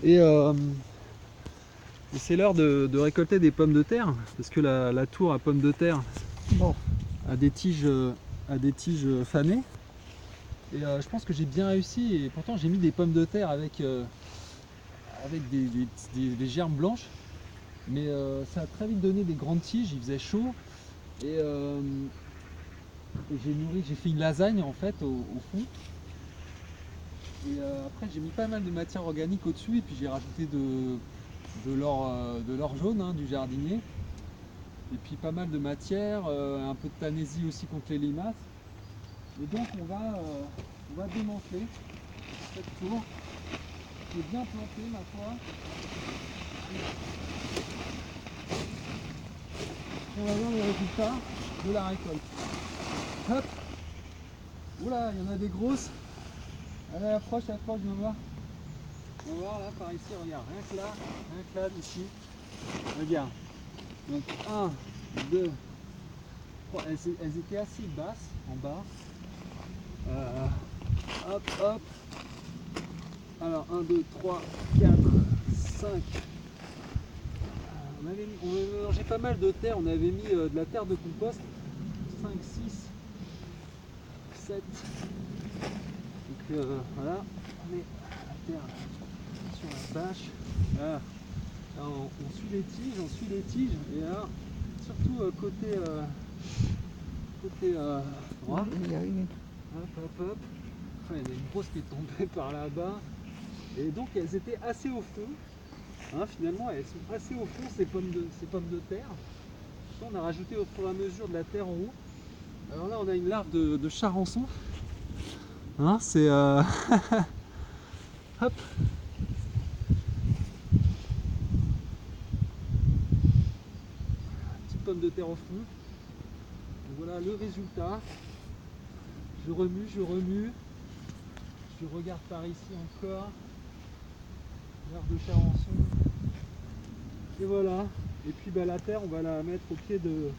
Et, euh, et c'est l'heure de récolter des pommes de terre, parce que la tour à pommes de terre Bon, a des tiges fanées. Et je pense que j'ai bien réussi, et pourtant j'ai mis des pommes de terre avec des germes blanches. Mais ça a très vite donné des grandes tiges, il faisait chaud. Et j'ai fait une lasagne en fait au fond. Et après j'ai mis pas mal de matière organique au-dessus, et puis j'ai rajouté de l'or jaune, hein, du jardinier. Et puis pas mal de matière, un peu de tanésie aussi contre les limaces. Et donc on va démanteler cette tour qui est bien plantée ma foi. Et on va voir les résultats de la récolte. Hop. Oula, il y en a des grosses. Allez, approche, viens voir. On va voir là par ici, regarde, rien que là, d'ici. Regarde. Donc 1, 2, 3, elles étaient assez basses en bas. Hop, hop. Alors 1, 2, 3, 4, 5. On avait mélangé pas mal de terre, on avait mis de la terre de compost. 5, 6, 7. Donc voilà, on met la terre sur la bâche. Là, on suit les tiges, et là, surtout côté droit. il y a une. Hop, hop, hop. Enfin, il y en a une grosse qui est tombée par là-bas. Et donc elles étaient assez au fond. Hein, finalement, elles sont assez au fond, ces pommes de terre. On a rajouté au fur et à mesure de la terre en haut. Alors là, on a une larve de charançon. Hein, c'est hop. Petite pomme de terre au fond. Donc voilà le résultat. Je remue. Je regarde par ici encore. Larve de charançon. Et voilà. Et puis bah, la terre, on va la mettre au pied de.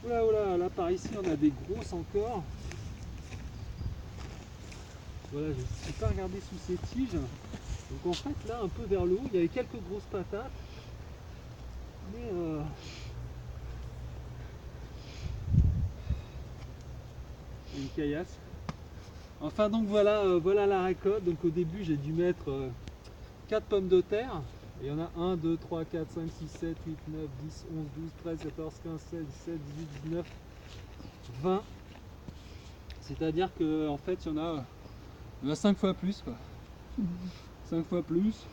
Oula, oula, là par ici, on a des grosses encore. Voilà, je ne suis pas regardé sous ces tiges. Donc en fait, là, un peu vers le haut, il y avait quelques grosses patates. Mais une caillasse. Enfin donc voilà, voilà la récolte. Donc au début j'ai dû mettre 4 pommes de terre. Et il y en a 1, 2, 3, 4, 5, 6, 7, 8, 9, 10, 11, 12, 13, 14, 15, 16, 17, 18, 19, 20. C'est-à-dire que en fait il y en a 5 fois plus quoi. 5 fois plus.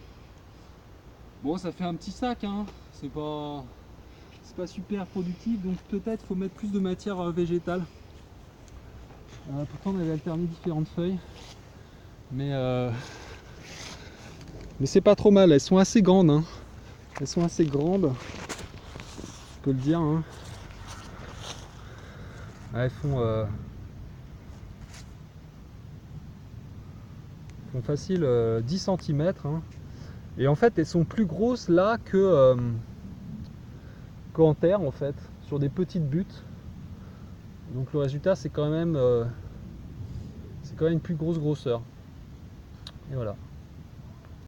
Bon, ça fait un petit sac, hein. C'est pas super productif, donc peut-être faut mettre plus de matière végétale. Pourtant on avait alterné différentes feuilles, mais c'est pas trop mal. Elles sont assez grandes, hein. Elles sont assez grandes, je peux le dire, hein. Elles font facile 10 cm, hein. Et en fait elles sont plus grosses là qu'en terre en fait, sur des petites buttes. Donc le résultat c'est quand même une plus grosse grosseur. Et voilà.